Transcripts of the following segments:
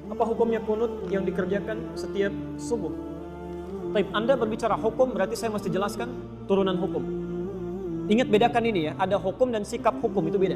Apa hukumnya kunut yang dikerjakan setiap subuh? Baik, Anda berbicara hukum berarti saya mesti jelaskan turunan hukum. Ingat bedakan ini ya, ada hukum dan sikap hukum, itu beda.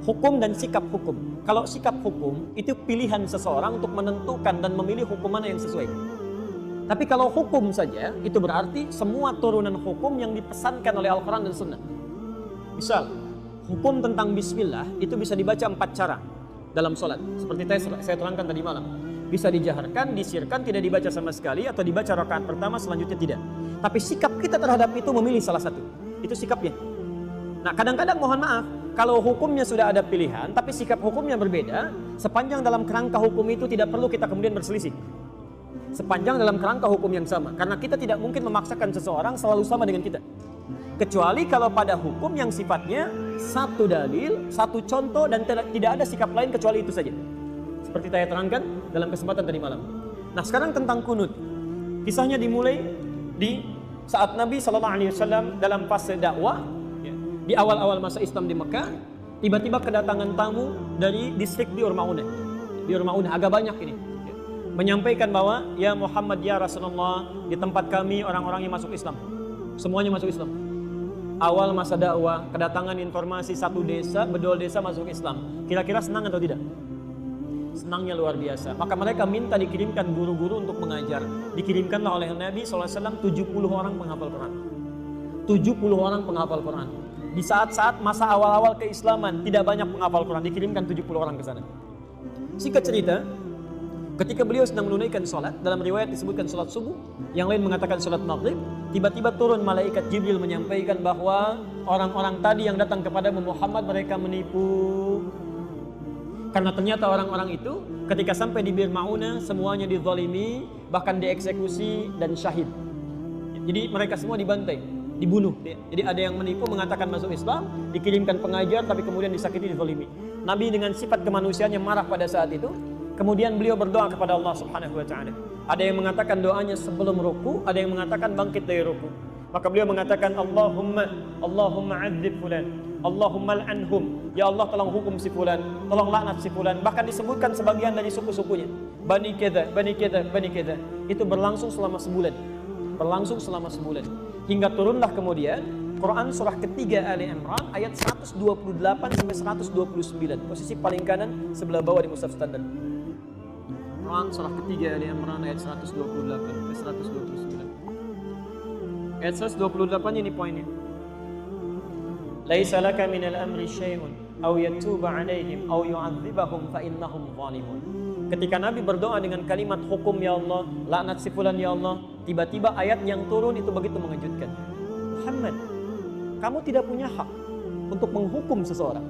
Hukum dan sikap hukum. Kalau sikap hukum itu pilihan seseorang untuk menentukan dan memilih hukum mana yang sesuai. Tapi kalau hukum saja itu berarti semua turunan hukum yang dipesankan oleh Al-Quran dan Sunnah. Misal, hukum tentang bismillah itu bisa dibaca 4 cara dalam sholat. Seperti saya terangkan tadi malam. Bisa dijaharkan, disirkan, tidak dibaca sama sekali, atau dibaca rakaat pertama, selanjutnya tidak. Tapi sikap kita terhadap itu memilih salah satu. Itu sikapnya. Nah, kadang-kadang mohon maaf, kalau hukumnya sudah ada pilihan, tapi sikap hukumnya berbeda, sepanjang dalam kerangka hukum itu tidak perlu kita kemudian berselisih. Sepanjang dalam kerangka hukum yang sama. Karena kita tidak mungkin memaksakan seseorang selalu sama dengan kita. Kecuali kalau pada hukum yang sifatnya satu dalil, satu contoh, dan tidak ada sikap lain kecuali itu saja. Seperti saya terangkan dalam kesempatan tadi malam. Nah, sekarang tentang kunut. Kisahnya dimulai di saat Nabi SAW dalam fase dakwah, di awal-awal masa Islam di Mekah, tiba-tiba kedatangan tamu dari distrik Bi'r Ma'unah. Bi'r Ma'unah agak banyak ini. Menyampaikan bahwa, ya Muhammad, ya Rasulullah, di tempat kami orang-orang yang masuk Islam. Semuanya masuk Islam. Awal masa dakwah, kedatangan informasi satu desa, bedol desa masuk Islam. Kira-kira senang atau tidak? Senangnya luar biasa. Maka mereka minta dikirimkan guru-guru untuk mengajar. Dikirimkanlah oleh Nabi SAW 70 orang penghafal Quran. 70 orang penghafal Quran. Di saat-saat masa awal-awal keislaman, tidak banyak penghafal Quran, dikirimkan 70 orang ke sana. Singkat cerita, ketika beliau sedang menunaikan sholat, dalam riwayat disebutkan sholat subuh, yang lain mengatakan sholat maghrib, tiba-tiba turun malaikat Jibril menyampaikan bahwa orang-orang tadi yang datang kepada Muhammad, mereka menipu. Karena ternyata orang-orang itu ketika sampai di Bi'r Ma'unah semuanya dizalimi, bahkan dieksekusi dan syahid. Jadi mereka semua dibantai, dibunuh. Jadi ada yang menipu mengatakan masuk Islam, dikirimkan pengajar tapi kemudian disakiti, dizalimi. Nabi dengan sifat kemanusiaan yang marah pada saat itu, kemudian beliau berdoa kepada Allah Subhanahu wa taala. Ada yang mengatakan doanya sebelum ruku, ada yang mengatakan bangkit dari ruku. Maka beliau mengatakan Allahumma adzib fulan, Allahumma al'anhum, ya Allah tolong hukum si fulan, tolong laknat si fulan. Bahkan disebutkan sebagian dari suku-sukunya, Bani Kedha, Bani Kedha, Bani Kedha. Itu berlangsung selama sebulan. Berlangsung selama sebulan. Hingga turunlah kemudian Quran surah ketiga Ali Imran ayat 128 sampai 129. Posisi paling kanan sebelah bawah di mushaf standar. Quran surah ketiga Ali Imran ayat 128 sampai 129. Ayat 128 ini poinnya. Laisa laka minal amri syai'un aw yatuba 'alaihim aw yu'adzibahum fa innahum zalimun. Ketika Nabi berdoa dengan kalimat hukum ya Allah, laknat si fulan ya Allah, tiba-tiba ayat yang turun itu begitu mengejutkan. Muhammad, kamu tidak punya hak untuk menghukum seseorang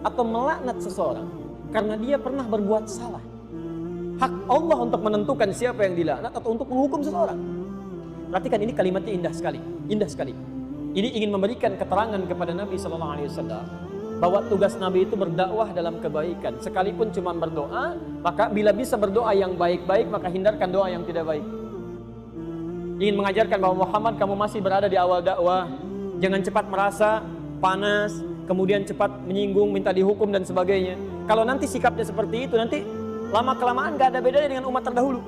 atau melaknat seseorang karena dia pernah berbuat salah. Hak Allah untuk menentukan siapa yang dilaknat atau untuk menghukum seseorang. Perhatikan ini kalimatnya indah sekali, indah sekali. Ini ingin memberikan keterangan kepada Nabi SAW bahwa tugas Nabi itu berdakwah dalam kebaikan. Sekalipun cuma berdoa, maka bila bisa berdoa yang baik-baik, maka hindarkan doa yang tidak baik. Ingin mengajarkan bahwa Muhammad, kamu masih berada di awal dakwah. Jangan cepat merasa panas, kemudian cepat menyinggung, minta dihukum dan sebagainya. Kalau nanti sikapnya seperti itu, nanti lama-kelamaan gak ada bedanya dengan umat terdahulu.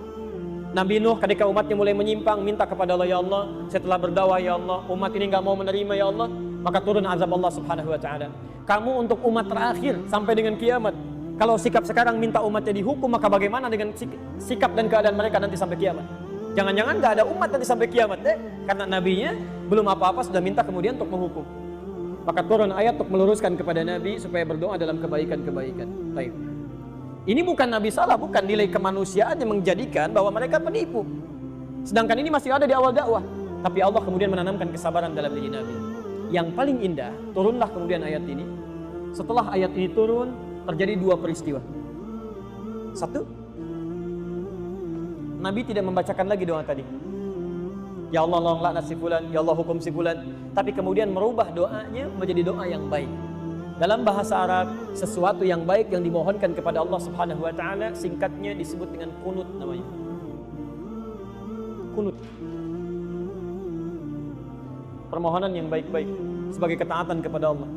Nabi Nuh ketika umatnya mulai menyimpang, minta kepada Allah, ya Allah, setelah berdakwah ya Allah, umat ini gak mau menerima ya Allah, maka turun azab Allah Subhanahu wa taala. Kamu untuk umat terakhir sampai dengan kiamat. Kalau sikap sekarang minta umatnya dihukum, maka bagaimana dengan sikap dan keadaan mereka nanti sampai kiamat? Jangan-jangan gak ada umat nanti sampai kiamat karena nabinya belum apa-apa sudah minta kemudian untuk menghukum. Maka turun ayat untuk meluruskan kepada Nabi supaya berdoa dalam kebaikan-kebaikan. Baik. Ini bukan Nabi salah, bukan nilai kemanusiaan yang menjadikan bahwa mereka penipu. Sedangkan ini masih ada di awal dakwah. Tapi Allah kemudian menanamkan kesabaran dalam diri Nabi. Yang paling indah, turunlah kemudian ayat ini. Setelah ayat ini turun, terjadi dua peristiwa. Satu, Nabi tidak membacakan lagi doa tadi. Ya Allah, laknat si fulan, ya Allah hukum si fulan. Tapi kemudian merubah doanya menjadi doa yang baik. Dalam bahasa Arab, sesuatu yang baik yang dimohonkan kepada Allah Subhanahu wa taala singkatnya disebut dengan kunut namanya. Kunut. Permohonan yang baik-baik sebagai ketaatan kepada Allah.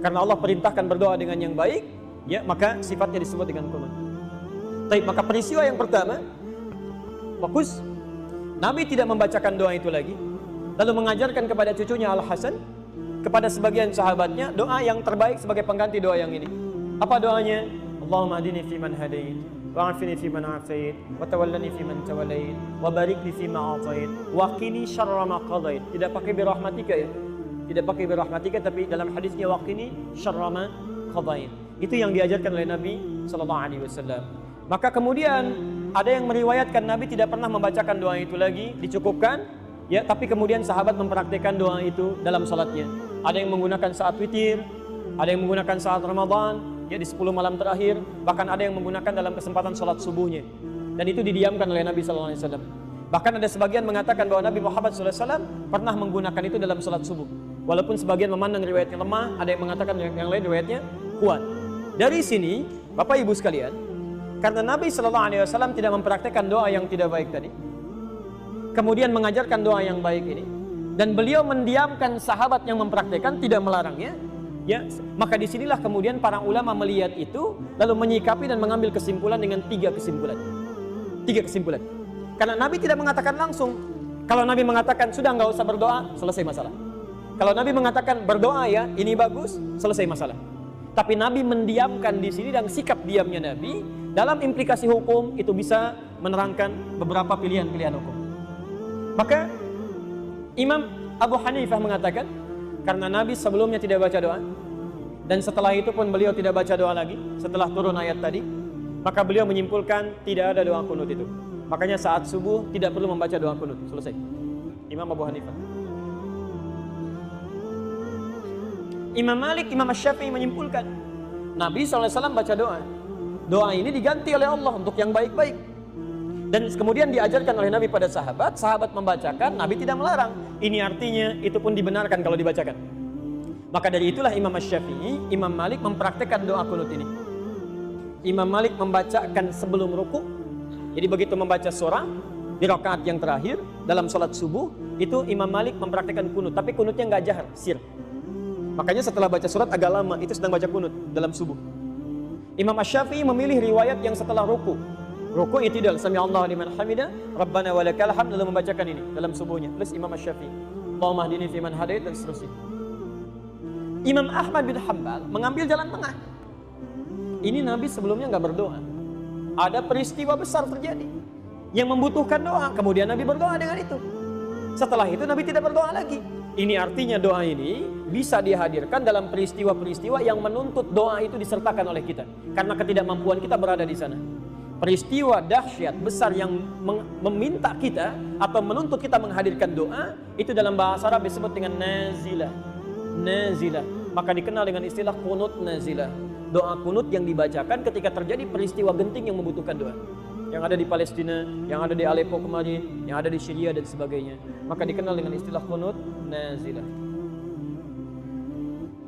Karena Allah perintahkan berdoa dengan yang baik, ya maka sifatnya disebut dengan kunut. Tapi maka peristiwa yang pertama, fokus, Nabi tidak membacakan doa itu lagi, lalu mengajarkan kepada cucunya Al-Hasan, kepada sebagian sahabatnya, doa yang terbaik sebagai pengganti doa yang ini. Apa doanya? Allahumma hadini fiman hadait, wa'afini fiman afait, wa tawallani fiman tawallait, wa barik li fima atait, wa qini syarra ma qadait. Tidak pakai birahmatika ya. Tidak pakai birahmatika, tapi dalam hadisnya wa qini syarra ma qadait. Itu yang diajarkan oleh Nabi sallallahu alaihi wasallam. Maka kemudian ada yang meriwayatkan Nabi tidak pernah membacakan doa itu lagi, dicukupkan ya, tapi kemudian sahabat mempraktikkan doa itu dalam salatnya. Ada yang menggunakan saat witir, ada yang menggunakan saat Ramadan, ya di 10 malam terakhir, bahkan ada yang menggunakan dalam kesempatan salat subuhnya. Dan itu didiamkan oleh Nabi sallallahu alaihi wasallam. Bahkan ada sebagian mengatakan bahwa Nabi Muhammad sallallahu alaihi wasallam pernah menggunakan itu dalam salat subuh. Walaupun sebagian memandang riwayatnya lemah, ada yang mengatakan yang lain riwayatnya kuat. Dari sini, Bapak Ibu sekalian, karena Nabi sallallahu alaihi wasallam tidak mempraktikkan doa yang tidak baik tadi, kemudian mengajarkan doa yang baik ini, dan beliau mendiamkan sahabat yang mempraktikkan, tidak melarangnya, ya, maka disinilah kemudian para ulama melihat itu, lalu menyikapi dan mengambil kesimpulan dengan 3 kesimpulan. 3 kesimpulan. Karena Nabi tidak mengatakan langsung. Kalau Nabi mengatakan sudah nggak usah berdoa, selesai masalah. Kalau Nabi mengatakan berdoa ya, ini bagus, selesai masalah. Tapi Nabi mendiamkan di sini, dan sikap diamnya Nabi dalam implikasi hukum itu bisa menerangkan beberapa pilihan-pilihan hukum. Maka Imam Abu Hanifah mengatakan, karena Nabi sebelumnya tidak baca doa, dan setelah itu pun beliau tidak baca doa lagi setelah turun ayat tadi, maka beliau menyimpulkan tidak ada doa kunut itu. Makanya saat subuh tidak perlu membaca doa kunut. Selesai. Imam Abu Hanifah. Imam Malik, Imam Syafi'i menyimpulkan Nabi SAW baca doa. Doa ini diganti oleh Allah untuk yang baik-baik. Dan kemudian diajarkan oleh Nabi pada sahabat, sahabat membacakan, Nabi tidak melarang. Ini artinya itu pun dibenarkan kalau dibacakan. Maka dari itulah Imam Syafi'i, Imam Malik mempraktikkan doa kunut ini. Imam Malik membacakan sebelum ruku. Jadi begitu membaca surah di rakaat yang terakhir dalam sholat subuh, itu Imam Malik mempraktikkan kunut, tapi kunutnya nggak jahar, sir. Makanya setelah baca surat agak lama, itu sedang baca kunut dalam subuh. Imam Syafi'i memilih riwayat yang setelah ruku. Ruku i'tidal, sami Allahu liman hamidah, Rabbana walakal hamd, lalu membacakan ini dalam subuhnya. Plus Imam Syafi'i, Allahumma hdini fiman hadait, dan seterusnya. Imam Ahmad bin Hanbal mengambil jalan tengah. Ini Nabi sebelumnya nggak berdoa. Ada peristiwa besar terjadi yang membutuhkan doa, kemudian Nabi berdoa dengan itu. Setelah itu Nabi tidak berdoa lagi. Ini artinya doa ini bisa dihadirkan dalam peristiwa-peristiwa yang menuntut doa itu disertakan oleh kita, karena ketidakmampuan kita berada di sana. Peristiwa dahsyat besar yang meminta kita atau menuntut kita menghadirkan doa, itu dalam bahasa Arab disebut dengan nazilah. Nazilah, maka dikenal dengan istilah kunut nazilah. Doa kunut yang dibacakan ketika terjadi peristiwa genting yang membutuhkan doa. Yang ada di Palestina, yang ada di Aleppo kemarin, yang ada di Syria dan sebagainya. Maka dikenal dengan istilah kunut nazilah.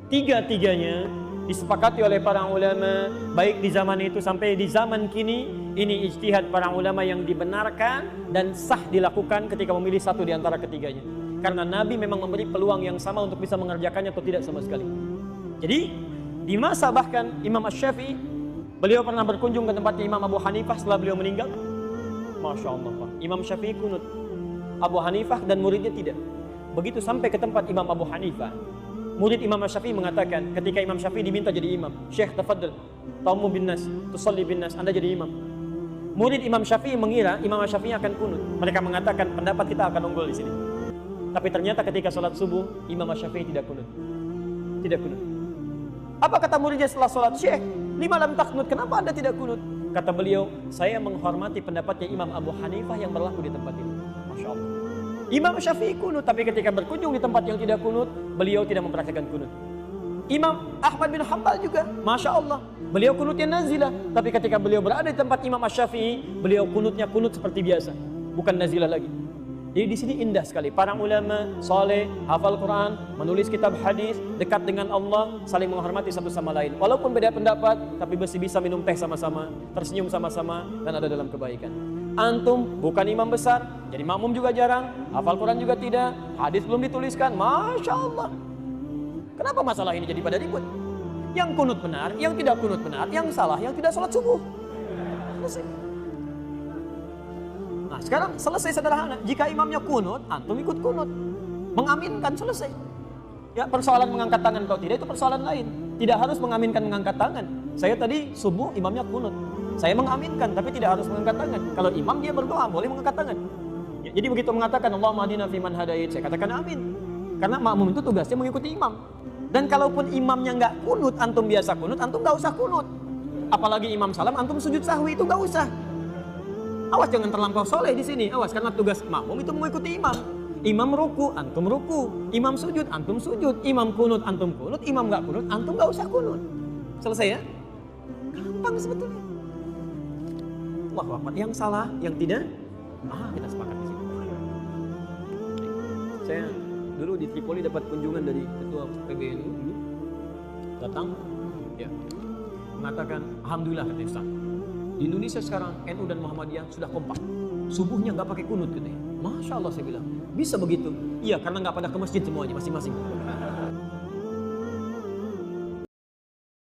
Tiga-tiganya disepakati oleh para ulama, baik di zaman itu sampai di zaman kini. Ini ijtihad para ulama yang dibenarkan dan sah dilakukan ketika memilih satu di antara ketiganya. Karena Nabi memang memberi peluang yang sama untuk bisa mengerjakannya atau tidak sama sekali. Jadi di masa bahkan Imam Syafi'i, beliau pernah berkunjung ke tempatnya Imam Abu Hanifah setelah beliau meninggal. Masya Allah, Pak. Imam Syafi'i kunut, Abu Hanifah dan muridnya tidak. Begitu sampai ke tempat Imam Abu Hanifah, murid Imam Syafi'i mengatakan, ketika Imam Syafi'i diminta jadi imam, Syekh tafadhal, ta'ummu bin nas, tusalli bin nas, Anda jadi imam. Murid Imam Syafi'i mengira Imam Syafi'i akan kunut. Mereka mengatakan pendapat kita akan unggul di sini. Tapi ternyata ketika sholat subuh, Imam Syafi'i tidak kunut. Tidak kunut. Apa kata muridnya setelah sholat? Syekh, 5 lam taknut, kenapa Anda tidak kunut? Kata beliau, saya menghormati pendapatnya Imam Abu Hanifah yang berlaku di tempat ini. Masya Allah. Imam Syafi'i kunut, tapi ketika berkunjung di tempat yang tidak kunut, beliau tidak mempraktikkan kunut. Imam Ahmad bin Hanbal juga, Masya Allah, beliau kunutnya nazilah, tapi ketika beliau berada di tempat Imam Syafi'i, beliau kunutnya kunut seperti biasa, bukan nazilah lagi. Jadi di sini indah sekali. Para ulama saleh, hafal Quran, menulis kitab hadis, dekat dengan Allah, saling menghormati satu sama lain. Walaupun beda pendapat, tapi masih bisa minum teh sama-sama, tersenyum sama-sama, dan ada dalam kebaikan. Antum bukan imam besar, jadi makmum juga jarang, hafal Quran juga tidak, hadis belum dituliskan, Masya Allah. Kenapa masalah ini jadi pada ribut? Yang kunut benar, yang tidak kunut benar, yang salah, yang tidak sholat subuh. Selesai. Nah, sekarang selesai sederhana. Jika imamnya kunut, antum ikut kunut. Mengaminkan, selesai. Ya, persoalan mengangkat tangan atau tidak itu persoalan lain. Tidak harus mengaminkan mengangkat tangan. Saya tadi subuh imamnya kunut. Saya mengaminkan tapi tidak harus mengangkat tangan. Kalau imam dia berdoa boleh mengangkat tangan. Ya, jadi begitu mengatakan Allahumma hadina fiman hadait, saya katakan amin. Karena makmum itu tugasnya mengikuti imam. Dan kalaupun imamnya nggak kunut, antum biasa kunut, antum nggak usah kunut. Apalagi imam salam, antum sujud sahwi itu nggak usah. Awas jangan terlampau soleh di sini. Awas karena tugas makmum itu mengikuti imam. Imam ruku, antum ruku. Imam sujud, antum sujud. Imam kunut, antum kunut. Imam nggak kunut, antum nggak usah kunut. Selesai ya? Gampang sebetulnya. Allahu Akbar. Yang salah, yang tidak, kita sepakat di sini. Saya dulu di Tripoli dapat kunjungan dari ketua PBNU dulu. Datang, ya, mengatakan, alhamdulillah kata Ustaz. Di Indonesia sekarang NU dan Muhammadiyah sudah kompak. Subuhnya nggak pakai kunut katanya. Masya Allah saya bilang, bisa begitu? Iya, karena nggak pada ke masjid semuanya masing-masing.